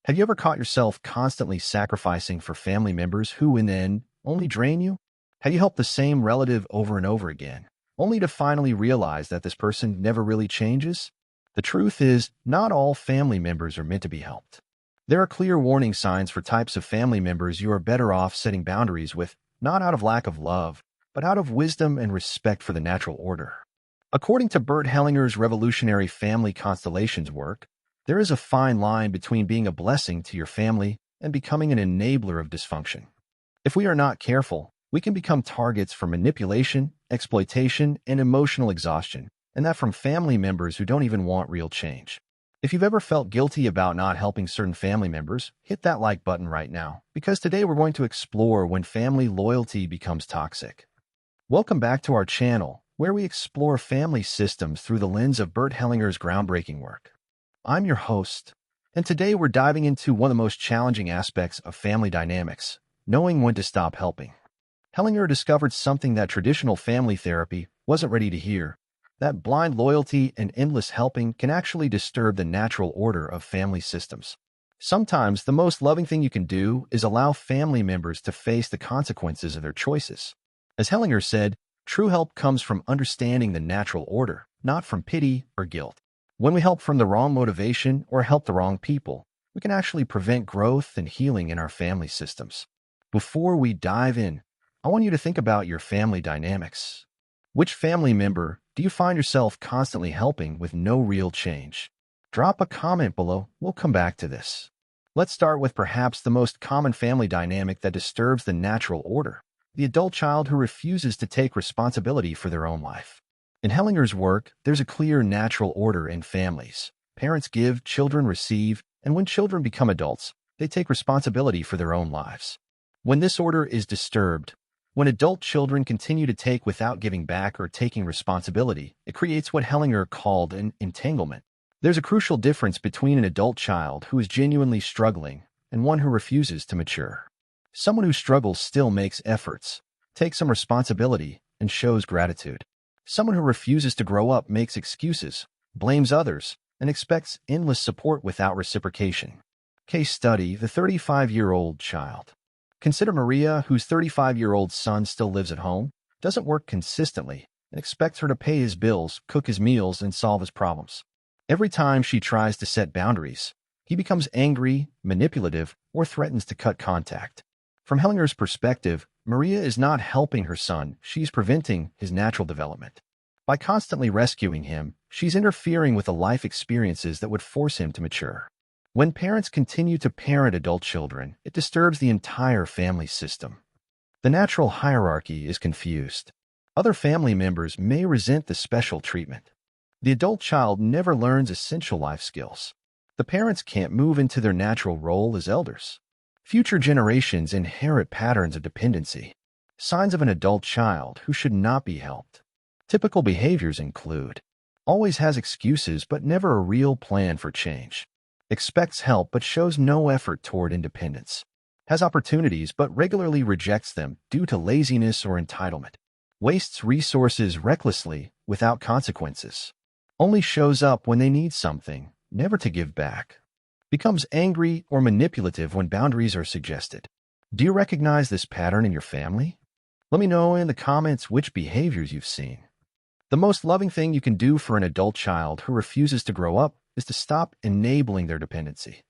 Have you ever caught yourself constantly sacrificing for family members who, in the end, only drain you? Have you helped the same relative over and over again, only to finally realize that this person never really changes? The truth is, not all family members are meant to be helped. There are clear warning signs for types of family members you are better off setting boundaries with, not out of lack of love, but out of wisdom and respect for the natural order. According to Bert Hellinger's revolutionary family constellations work, there is a fine line between being a blessing to your family and becoming an enabler of dysfunction. If we are not careful, we can become targets for manipulation, exploitation, and emotional exhaustion, and that from family members who don't even want real change. If you've ever felt guilty about not helping certain family members, hit that like button right now, because today we're going to explore when family loyalty becomes toxic. Welcome back to our channel, where we explore family systems through the lens of Bert Hellinger's groundbreaking work. I'm your host, and today we're diving into one of the most challenging aspects of family dynamics, knowing when to stop helping. Hellinger discovered something that traditional family therapy wasn't ready to hear, that blind loyalty and endless helping can actually disturb the natural order of family systems. Sometimes the most loving thing you can do is allow family members to face the consequences of their choices. As Hellinger said, true help comes from understanding the natural order, not from pity or guilt. When we help from the wrong motivation or help the wrong people, we can actually prevent growth and healing in our family systems. Before we dive in, I want you to think about your family dynamics. Which family member do you find yourself constantly helping with no real change? Drop a comment below. We'll come back to this. Let's start with perhaps the most common family dynamic that disturbs the natural order: the adult child who refuses to take responsibility for their own life. In Hellinger's work, there's a clear natural order in families. Parents give, children receive, and when children become adults, they take responsibility for their own lives. When this order is disturbed, when adult children continue to take without giving back or taking responsibility, it creates what Hellinger called an entanglement. There's a crucial difference between an adult child who is genuinely struggling and one who refuses to mature. Someone who struggles still makes efforts, takes some responsibility, and shows gratitude. Someone who refuses to grow up makes excuses, blames others, and expects endless support without reciprocation. Case study: the 35-year-old child. Consider Maria, whose 35-year-old son still lives at home, doesn't work consistently, and expects her to pay his bills, cook his meals, and solve his problems. Every time she tries to set boundaries, he becomes angry, manipulative, or threatens to cut contact. From Hellinger's perspective, Maria is not helping her son, she's preventing his natural development. By constantly rescuing him, she's interfering with the life experiences that would force him to mature. When parents continue to parent adult children, it disturbs the entire family system. The natural hierarchy is confused. Other family members may resent the special treatment. The adult child never learns essential life skills. The parents can't move into their natural role as elders. Future generations inherit patterns of dependency. Signs of an adult child who should not be helped. Typical behaviors include: always has excuses but never a real plan for change. Expects help but shows no effort toward independence. Has opportunities but regularly rejects them due to laziness or entitlement. Wastes resources recklessly without consequences. Only shows up when they need something, never to give back. Becomes angry or manipulative when boundaries are suggested. Do you recognize this pattern in your family? Let me know in the comments which behaviors you've seen. The most loving thing you can do for an adult child who refuses to grow up is to stop enabling their dependency.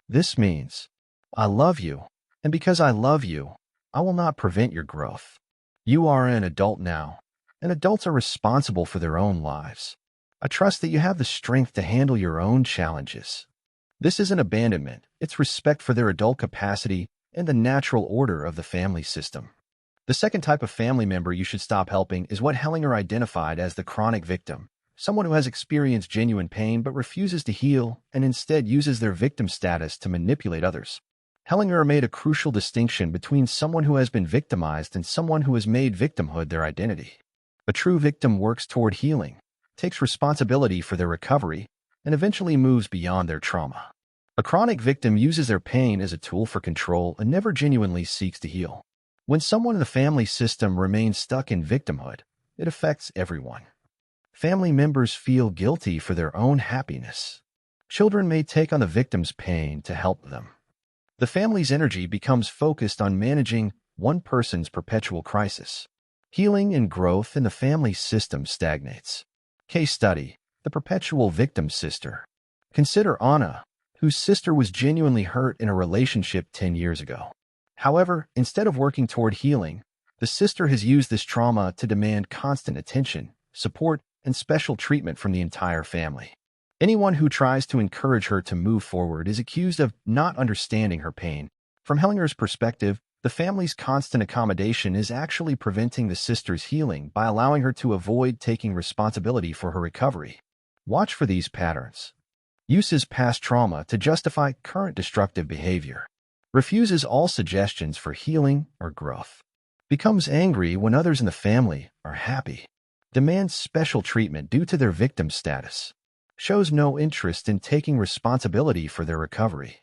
This means, I love you, and because I love you, I will not prevent your growth. You are an adult now, and adults are responsible for their own lives. I trust that you have the strength to handle your own challenges. This isn't abandonment, it's respect for their adult capacity and the natural order of the family system. The second type of family member you should stop helping is what Hellinger identified as the chronic victim, someone who has experienced genuine pain but refuses to heal and instead uses their victim status to manipulate others. Hellinger made a crucial distinction between someone who has been victimized and someone who has made victimhood their identity. A true victim works toward healing, takes responsibility for their recovery, and eventually moves beyond their trauma. A chronic victim uses their pain as a tool for control and never genuinely seeks to heal. When someone in the family system remains stuck in victimhood, it affects everyone. Family members feel guilty for their own happiness. Children may take on the victim's pain to help them. The family's energy becomes focused on managing one person's perpetual crisis. Healing and growth in the family system stagnates. Case study: the perpetual victim sister. Consider Anna, whose sister was genuinely hurt in a relationship 10 years ago. However, instead of working toward healing, the sister has used this trauma to demand constant attention, support, and special treatment from the entire family. Anyone who tries to encourage her to move forward is accused of not understanding her pain. From Hellinger's perspective, the family's constant accommodation is actually preventing the sister's healing by allowing her to avoid taking responsibility for her recovery. Watch for these patterns. Uses past trauma to justify current destructive behavior. Refuses all suggestions for healing or growth. Becomes angry when others in the family are happy. Demands special treatment due to their victim status. Shows no interest in taking responsibility for their recovery.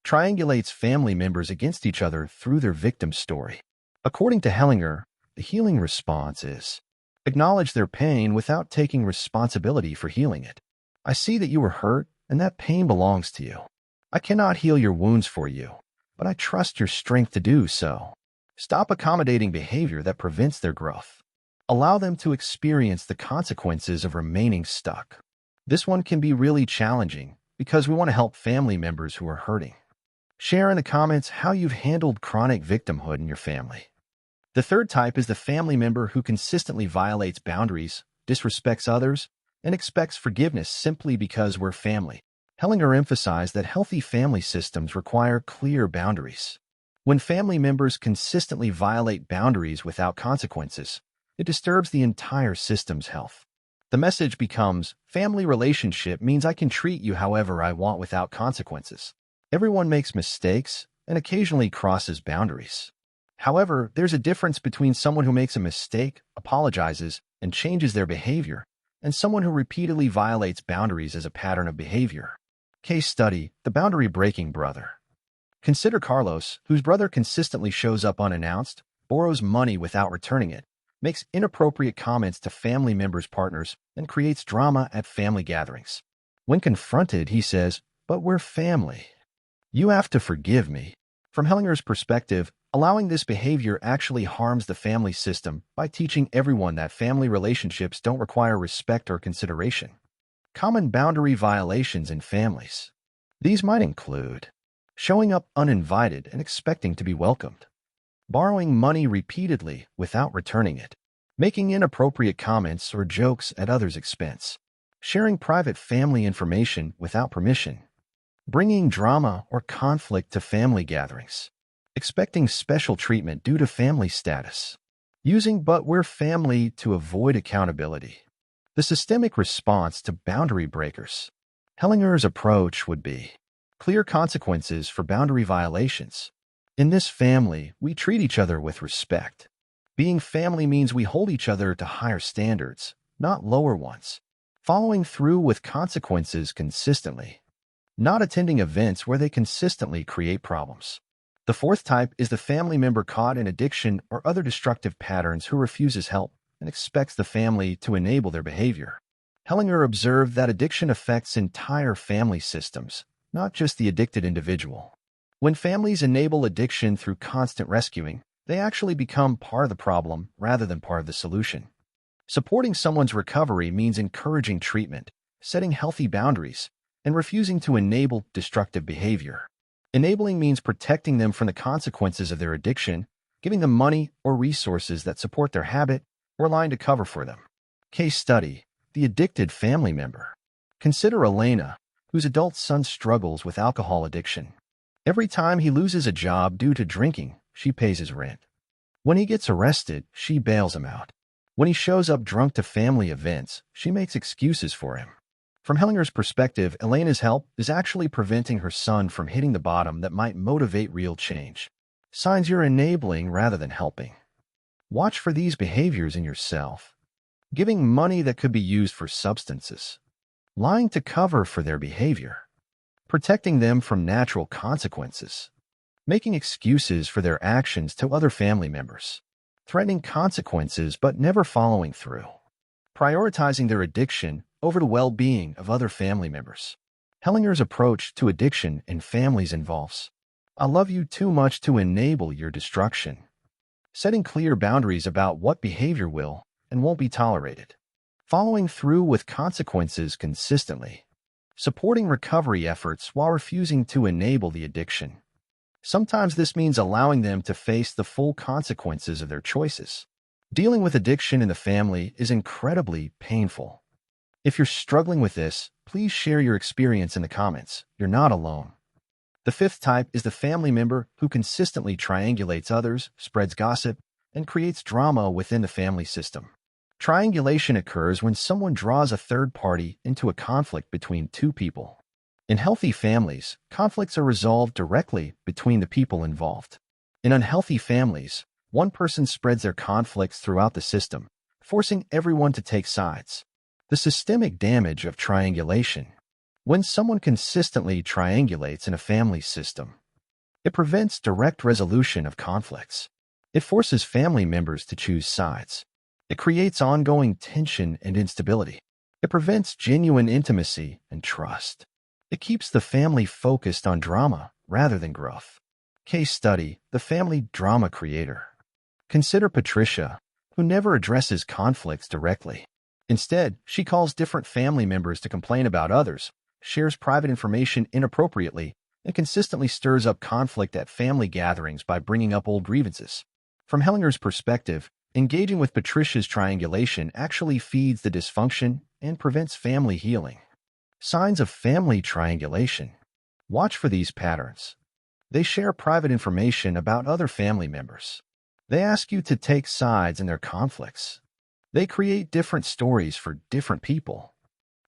Triangulates family members against each other through their victim story. According to Hellinger, the healing response is: acknowledge their pain without taking responsibility for healing it. I see that you were hurt, and that pain belongs to you. I cannot heal your wounds for you, but I trust your strength to do so. Stop accommodating behavior that prevents their growth. Allow them to experience the consequences of remaining stuck. This one can be really challenging because we want to help family members who are hurting. Share in the comments how you've handled chronic victimhood in your family. The third type is the family member who consistently violates boundaries, disrespects others, and expects forgiveness simply because we're family. Hellinger emphasized that healthy family systems require clear boundaries. When family members consistently violate boundaries without consequences, it disturbs the entire system's health. The message becomes, family relationship means I can treat you however I want without consequences. Everyone makes mistakes and occasionally crosses boundaries. However, there's a difference between someone who makes a mistake, apologizes, and changes their behavior, and someone who repeatedly violates boundaries as a pattern of behavior. Case study: the boundary-breaking brother. Consider Carlos, whose brother consistently shows up unannounced, borrows money without returning it, makes inappropriate comments to family members' partners, and creates drama at family gatherings. When confronted, he says, "But we're family. You have to forgive me." From Hellinger's perspective, allowing this behavior actually harms the family system by teaching everyone that family relationships don't require respect or consideration. Common boundary violations in families. These might include showing up uninvited and expecting to be welcomed, borrowing money repeatedly without returning it, making inappropriate comments or jokes at others' expense, sharing private family information without permission, bringing drama or conflict to family gatherings, expecting special treatment due to family status, using "but we're family" to avoid accountability. The systemic response to boundary breakers. Hellinger's approach would be clear consequences for boundary violations. In this family, we treat each other with respect. Being family means we hold each other to higher standards, not lower ones. Following through with consequences consistently. Not attending events where they consistently create problems. The fourth type is the family member caught in addiction or other destructive patterns who refuses help and expects the family to enable their behavior. Hellinger observed that addiction affects entire family systems, not just the addicted individual. When families enable addiction through constant rescuing, they actually become part of the problem rather than part of the solution. Supporting someone's recovery means encouraging treatment, setting healthy boundaries, and refusing to enable destructive behavior. Enabling means protecting them from the consequences of their addiction, giving them money or resources that support their habit or line to cover for them. Case study: the addicted family member. Consider Elena, whose adult son struggles with alcohol addiction. Every time he loses a job due to drinking, she pays his rent. When he gets arrested, she bails him out. When he shows up drunk to family events, she makes excuses for him. From Hellinger's perspective, Elena's help is actually preventing her son from hitting the bottom that might motivate real change. Signs you're enabling rather than helping. Watch for these behaviors in yourself. Giving money that could be used for substances. Lying to cover for their behavior. Protecting them from natural consequences. Making excuses for their actions to other family members. Threatening consequences but never following through. Prioritizing their addiction over the well-being of other family members. Hellinger's approach to addiction in families involves "I love you too much to enable your destruction," setting clear boundaries about what behavior will and won't be tolerated, following through with consequences consistently, supporting recovery efforts while refusing to enable the addiction. Sometimes this means allowing them to face the full consequences of their choices. Dealing with addiction in the family is incredibly painful. If you're struggling with this, please share your experience in the comments. You're not alone. The fifth type is the family member who consistently triangulates others, spreads gossip, and creates drama within the family system. Triangulation occurs when someone draws a third party into a conflict between two people. In healthy families, conflicts are resolved directly between the people involved. In unhealthy families, one person spreads their conflicts throughout the system, forcing everyone to take sides. The systemic damage of triangulation. When someone consistently triangulates in a family system, it prevents direct resolution of conflicts. It forces family members to choose sides. It creates ongoing tension and instability. It prevents genuine intimacy and trust. It keeps the family focused on drama rather than growth. Case study: the family drama creator. Consider Patricia, who never addresses conflicts directly. Instead, she calls different family members to complain about others, shares private information inappropriately, and consistently stirs up conflict at family gatherings by bringing up old grievances. From Hellinger's perspective, engaging with Patricia's triangulation actually feeds the dysfunction and prevents family healing. Signs of family triangulation. Watch for these patterns. They share private information about other family members. They ask you to take sides in their conflicts. They create different stories for different people.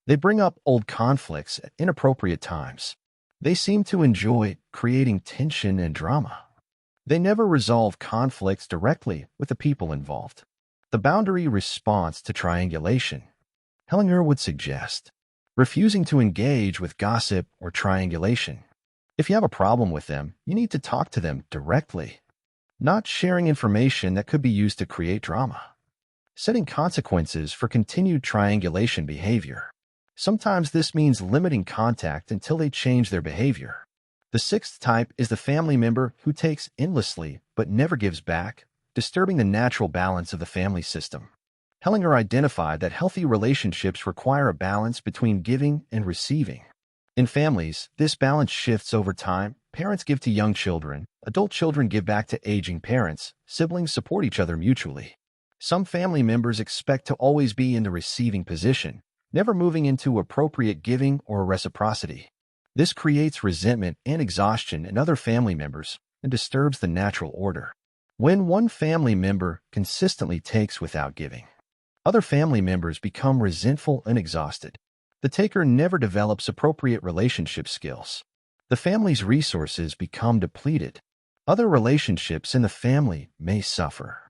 They bring up old conflicts at inappropriate times. They seem to enjoy creating tension and drama. They never resolve conflicts directly with the people involved. The boundary response to triangulation. Hellinger would suggest refusing to engage with gossip or triangulation. If you have a problem with them, you need to talk to them directly, not sharing information that could be used to create drama. Setting consequences for continued triangulation behavior. Sometimes this means limiting contact until they change their behavior. The sixth type is the family member who takes endlessly but never gives back, disturbing the natural balance of the family system. Hellinger identified that healthy relationships require a balance between giving and receiving. In families, this balance shifts over time. Parents give to young children, adult children give back to aging parents, siblings support each other mutually. Some family members expect to always be in the receiving position, never moving into appropriate giving or reciprocity. This creates resentment and exhaustion in other family members and disturbs the natural order. When one family member consistently takes without giving, other family members become resentful and exhausted. The taker never develops appropriate relationship skills. The family's resources become depleted. Other relationships in the family may suffer.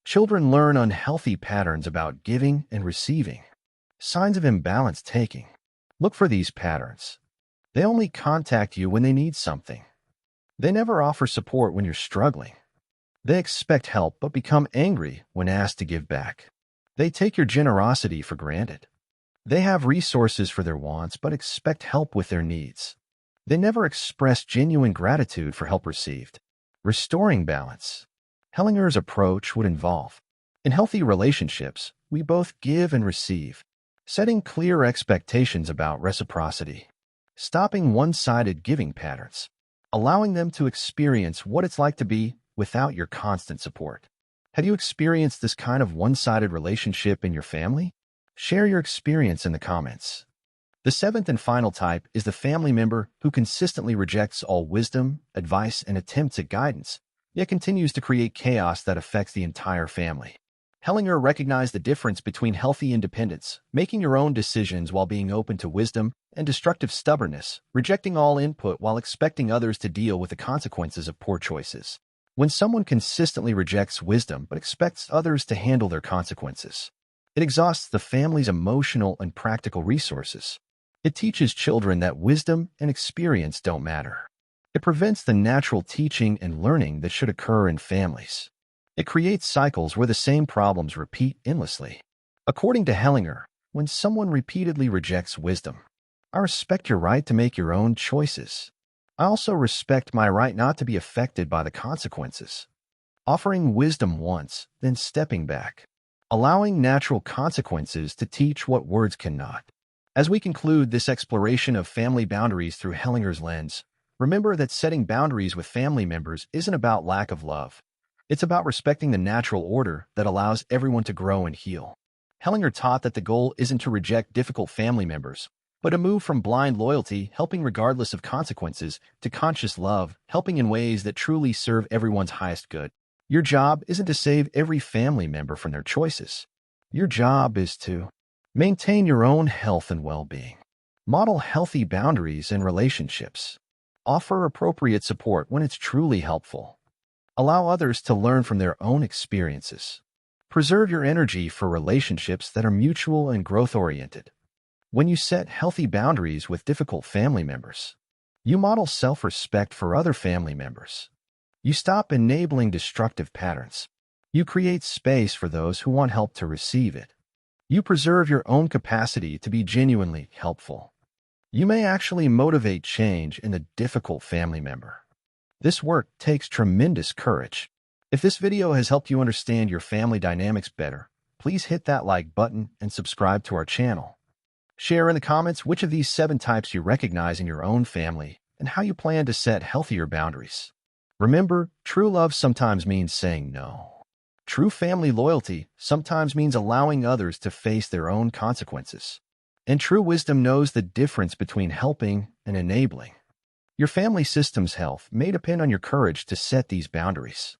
Children learn unhealthy patterns about giving and receiving. Signs of imbalanced taking. Look for these patterns. They only contact you when they need something. They never offer support when you're struggling. They expect help but become angry when asked to give back. They take your generosity for granted. They have resources for their wants but expect help with their needs. They never express genuine gratitude for help received. Restoring balance. Hellinger's approach would involve, in healthy relationships, we both give and receive, setting clear expectations about reciprocity, stopping one-sided giving patterns, allowing them to experience what it's like to be without your constant support. Have you experienced this kind of one-sided relationship in your family? Share your experience in the comments. The seventh and final type is the family member who consistently rejects all wisdom, advice, and attempts at guidance, yet continues to create chaos that affects the entire family. Hellinger recognized the difference between healthy independence, making your own decisions while being open to wisdom, and destructive stubbornness, rejecting all input while expecting others to deal with the consequences of poor choices. When someone consistently rejects wisdom but expects others to handle their consequences, it exhausts the family's emotional and practical resources. It teaches children that wisdom and experience don't matter. It prevents the natural teaching and learning that should occur in families. It creates cycles where the same problems repeat endlessly. According to Hellinger, when someone repeatedly rejects wisdom, I respect your right to make your own choices. I also respect my right not to be affected by the consequences. Offering wisdom once, then stepping back. Allowing natural consequences to teach what words cannot. As we conclude this exploration of family boundaries through Hellinger's lens, remember that setting boundaries with family members isn't about lack of love. It's about respecting the natural order that allows everyone to grow and heal. Hellinger taught that the goal isn't to reject difficult family members, but to move from blind loyalty, helping regardless of consequences, to conscious love, helping in ways that truly serve everyone's highest good. Your job isn't to save every family member from their choices. Your job is to maintain your own health and well-being. Model healthy boundaries in relationships. Offer appropriate support when it's truly helpful. Allow others to learn from their own experiences. Preserve your energy for relationships that are mutual and growth-oriented. When you set healthy boundaries with difficult family members, you model self-respect for other family members. You stop enabling destructive patterns. You create space for those who want help to receive it. You preserve your own capacity to be genuinely helpful. You may actually motivate change in a difficult family member. This work takes tremendous courage. If this video has helped you understand your family dynamics better, please hit that like button and subscribe to our channel. Share in the comments which of these 7 types you recognize in your own family and how you plan to set healthier boundaries. Remember, true love sometimes means saying no. True family loyalty sometimes means allowing others to face their own consequences. And true wisdom knows the difference between helping and enabling. Your family system's health may depend on your courage to set these boundaries.